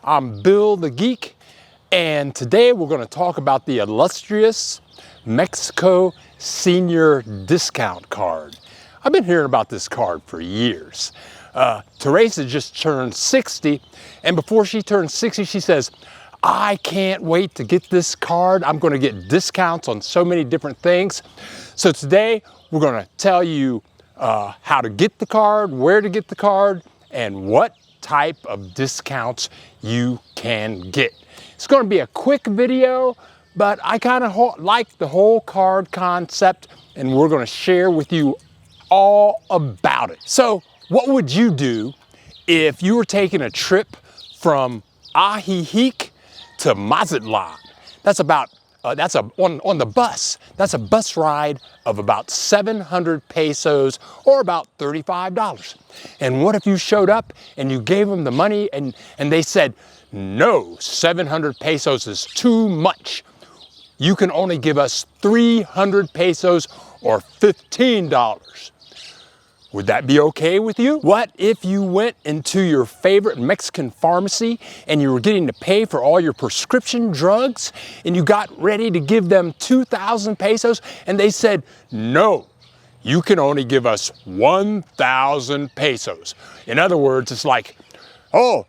I'm Bill the Geek, and today we're going to talk about the illustrious Mexico Senior Discount Card. I've been hearing about this card for years. Teresa just turned 60, and before she turned 60, she says, I can't wait to get this card. I'm going to get discounts on so many different things. So today we're going to tell you how to get the card, where to get the card, and what type of discounts you can get. It's going to be a quick video, but I kind of like the whole card concept, and we're going to share with you all about it. So what would you do if you were taking a trip from Ajijic to Mazatlan? That's about on the bus. That's a bus ride of about 700 pesos or about $35. And what if you showed up and you gave them the money and they said, no, 700 pesos is too much. You can only give us 300 pesos or $15. Would that be okay with you? What if you went into your favorite Mexican pharmacy and you were getting to pay for all your prescription drugs and you got ready to give them 2,000 pesos and they said, no, you can only give us 1,000 pesos. In other words, it's like, oh,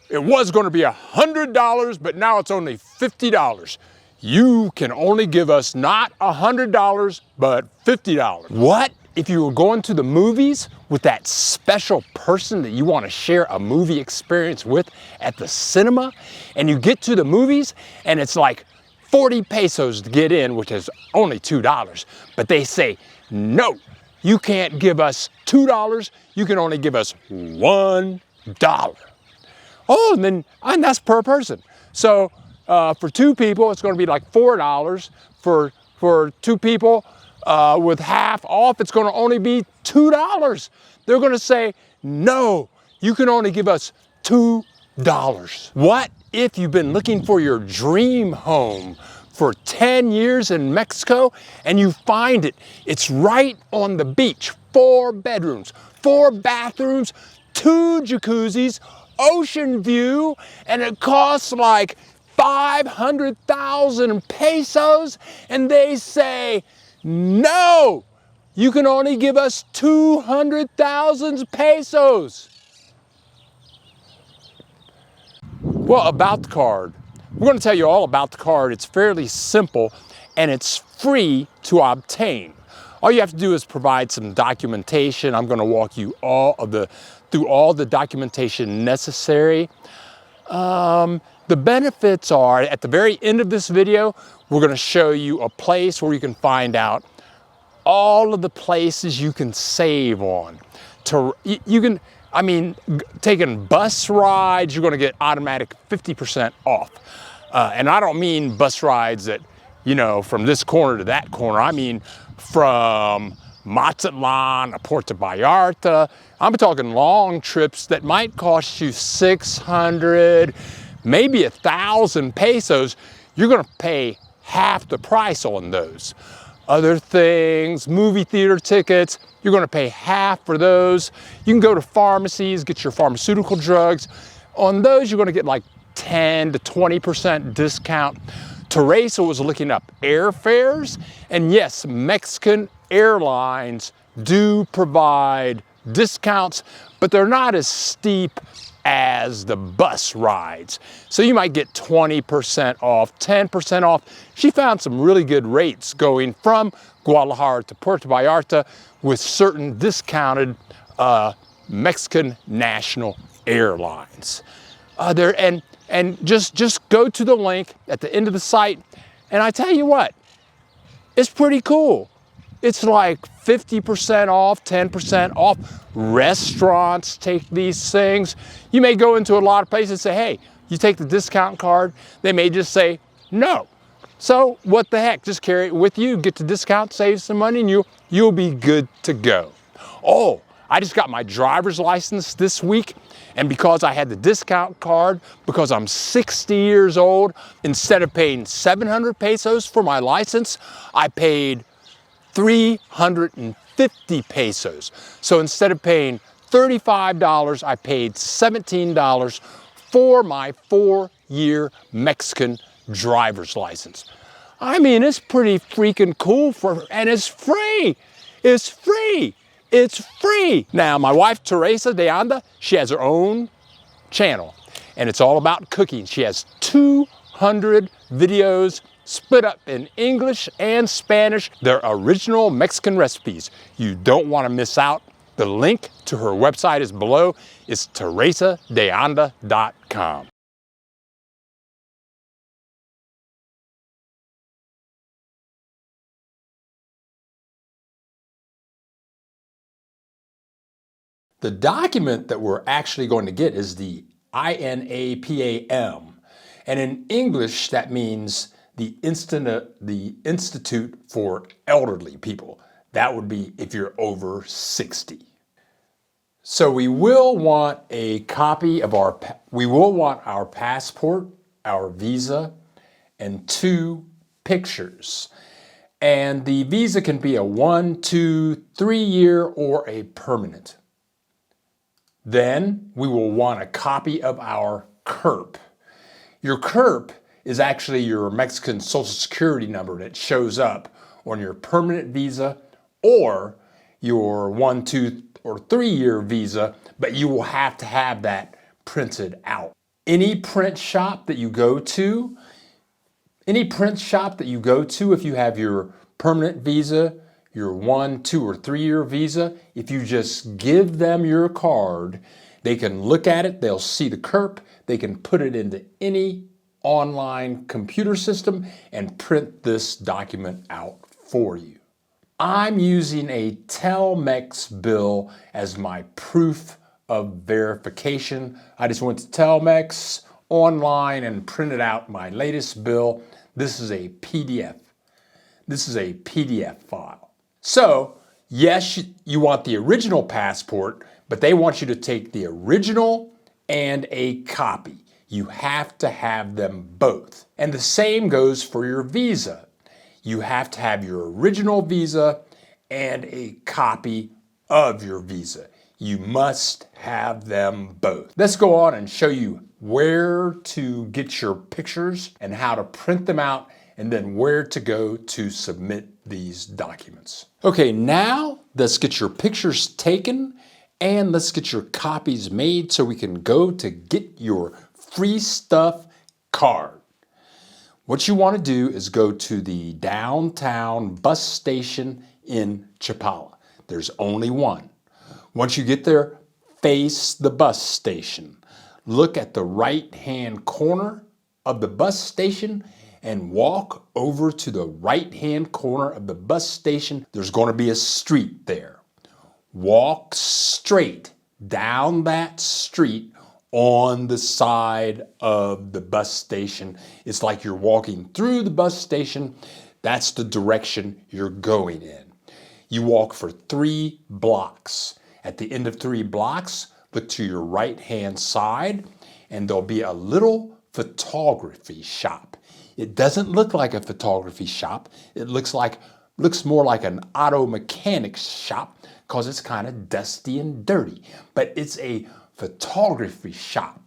it was going to be $100, but now it's only $50. You can only give us not $100, but $50. What if you were going to the movies with that special person that you want to share a movie experience with at the cinema, and you get to the movies and it's like 40 pesos to get in, which is only $2, but they say, no, you can't give us $2, you can only give us $1. Oh, and that's per person. So for two people, it's going to be like $4. For two people, with half off, it's going to only be $2. They're going to say, no, you can only give us $2. What if you've been looking for your dream home for 10 years in Mexico and you find it? It's right on the beach, 4 bedrooms, 4 bathrooms, 2 jacuzzis, ocean view, and it costs like 500,000 pesos, and they say, no, you can only give us 200,000 pesos. Well, about the card. We're going to tell you all about the card. It's fairly simple and it's free to obtain. All you have to do is provide some documentation. I'm going to walk you through all the documentation necessary. The benefits are, at the very end of this video, we're going to show you a place where you can find out all of the places you can save on. Taking bus rides, you're going to get automatic 50% off. And I don't mean bus rides that, from this corner to that corner. I mean from Mazatlan to Puerto Vallarta. I'm talking long trips that might cost you 600, maybe 1,000 pesos. You're going to pay half the price on those. Other things, movie theater tickets, you're going to pay half for those. You can go to pharmacies, get your pharmaceutical drugs. On those, you're going to get like 10 to 20% discount. Teresa was looking up airfares, and yes, Mexican airlines do provide discounts, but they're not as steep as the bus rides. So you might get 20% off, 10% off. She found some really good rates going from Guadalajara to Puerto Vallarta with certain discounted Mexican national airlines. And just go to the link at the end of the site, and I tell you what, it's pretty cool. It's like 50% off, 10% off. Restaurants take these things. You may go into a lot of places and say, hey, you take the discount card. They may just say, no. So what the heck, just carry it with you, get the discount, save some money, and you'll be good to go. Oh, I just got my driver's license this week, and because I had the discount card, because I'm 60 years old, instead of paying 700 pesos for my license, I paid 350 pesos. So instead of paying $35, I paid $17 for my 4-year Mexican driver's license. I mean, it's pretty freaking cool and it's free. It's free. It's free. Now, my wife, Teresa de Anda, she has her own channel and it's all about cooking. She has 200 videos split up in English and Spanish. They're original Mexican recipes. You don't want to miss out. The link to her website is below. It's teresadeanda.com. The document that we're actually going to get is the INAPAM. And in English, that means the Institute for Elderly People. That would be if you're over 60. So we will want a copy of our passport, our visa, and 2 pictures. And the visa can be a 1, 2, 3 year or a permanent. Then we will want a copy of our CURP. Your CURP is actually your Mexican Social Security number that shows up on your permanent visa or your 1, 2, or 3 year visa, but you will have to have that printed out. Any print shop that you go to, if you have your permanent visa, your 1, 2, or 3 year visa, if you just give them your card, they can look at it, they'll see the CURP, they can put it into any online computer system and print this document out for you. I'm using a Telmex bill as my proof of verification. I just went to Telmex online and printed out my latest bill. This is a PDF. This is a PDF file. So, yes, you want the original passport, but they want you to take the original and a copy. You have to have them both. And the same goes for your visa. You have to have your original visa and a copy of your visa. You must have them both. Let's go on and show you where to get your pictures and how to print them out, and then where to go to submit these documents. Okay, now let's get your pictures taken and let's get your copies made so we can go to get your free stuff card. What you want to do is go to the downtown bus station in Chapala. There's only one. Once you get there, face the bus station. Look at the right-hand corner of the bus station and walk over to the right-hand corner of the bus station. There's going to be a street there. Walk straight down that street on the side of the bus station. It's like you're walking through the bus station. That's the direction you're going in. You walk for 3 blocks. At the end of 3 blocks, look to your right-hand side, and there'll be a little photography shop. It doesn't look like a photography shop. It looks more like an auto mechanic shop because it's kind of dusty and dirty. But it's a photography shop.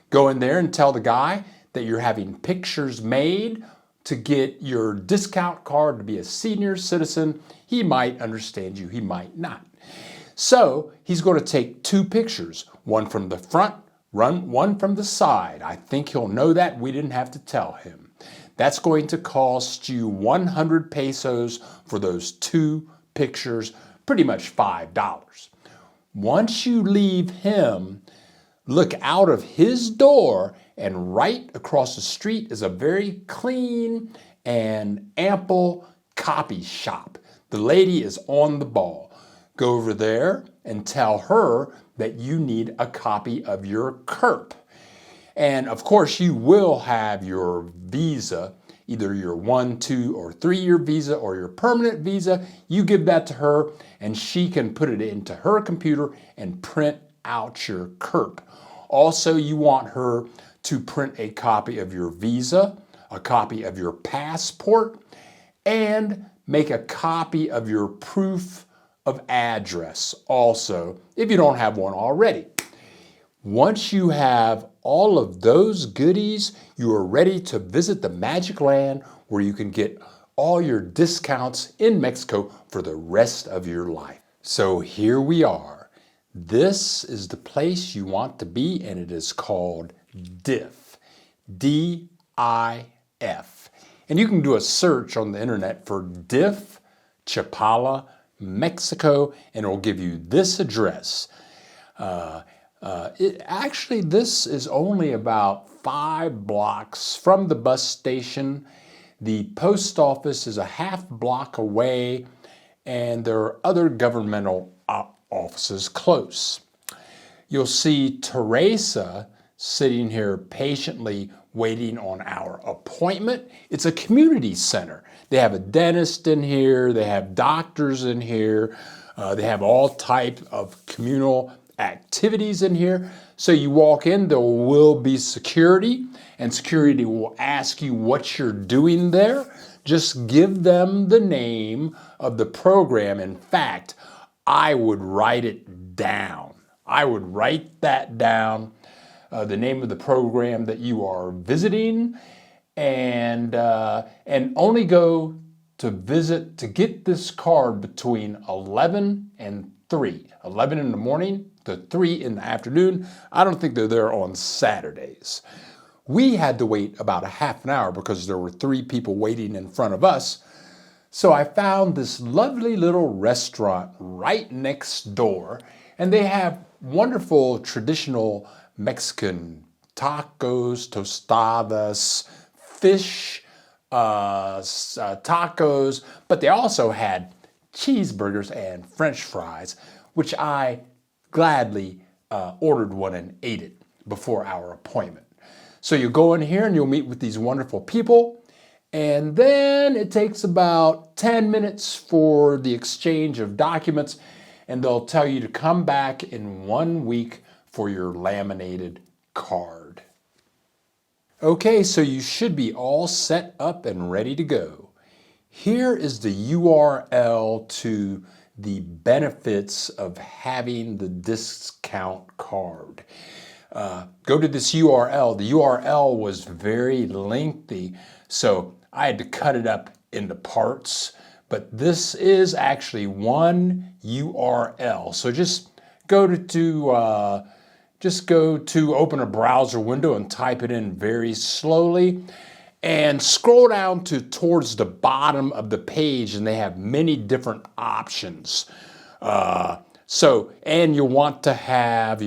Go in there and tell the guy that you're having pictures made to get your discount card to be a senior citizen. He might understand you, he might not. So he's going to take 2 pictures, one from the front, one from the side. I think he'll know that. We didn't have to tell him. That's going to cost you 100 pesos for those 2 pictures, pretty much $5. Once you leave him, look out of his door, and right across the street is a very clean and ample copy shop. The lady is on the ball. Go over there and tell her that you need a copy of your CURP. And of course, you will have your visa, either your 1, 2, or 3 year visa or your permanent visa. You give that to her and she can put it into her computer and print out your CURP. Also, you want her to print a copy of your visa, a copy of your passport, and make a copy of your proof of address also, if you don't have one already. Once you have all of those goodies, you are ready to visit the magic land where you can get all your discounts in Mexico for the rest of your life. So here we are. This is the place you want to be, and it is called DIF. D-I-F. And you can do a search on the internet for DIF, Chapala, Mexico, and it will give you this address. This is only about 5 blocks from the bus station. The post office is a half block away, and there are other governmental offices close. You'll see Teresa sitting here patiently waiting on our appointment. It's a community center. They have a dentist in here, they have doctors in here, they have all types of communal activities in here. So you walk in, there will be security, and security will ask you what you're doing there. Just give them the name of the program. In fact, I would write it down. I would write that down, the name of the program that you are visiting, and only go to visit to get this card between 11 and 3. 11 in the morning to 3 in the afternoon. I don't think they're there on Saturdays. We had to wait about a half an hour because there were 3 people waiting in front of us. So I found this lovely little restaurant right next door, and they have wonderful traditional Mexican tacos, tostadas, fish tacos, but they also had cheeseburgers and French fries, which I gladly ordered one and ate it before our appointment. So you go in here and you'll meet with these wonderful people, and then it takes about 10 minutes for the exchange of documents, and they'll tell you to come back in 1 week for your laminated card. Okay, so you should be all set up and ready to go. Here is the URL to the benefits of having the discount card. Go to this URL. The URL was very lengthy, so I had to cut it up into parts, but this is actually one URL. So just go to open a browser window and type it in very slowly, and scroll down towards the bottom of the page, and they have many different options. And you'll want to have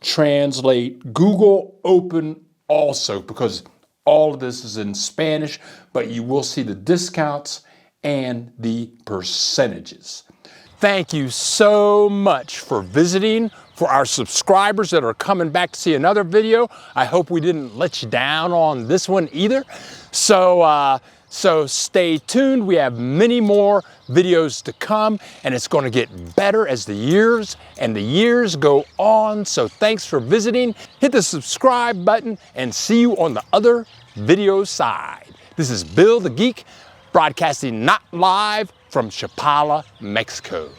translate Google Open also, because all of this is in Spanish, but you will see the discounts and the percentages. Thank you so much for visiting. For our subscribers that are coming back to see another video, I hope we didn't let you down on this one either. So stay tuned. We have many more videos to come, and it's going to get better as the years go on. So thanks for visiting. Hit the subscribe button and see you on the other video side. This is Bill the Geek, broadcasting not live from Chapala, Mexico.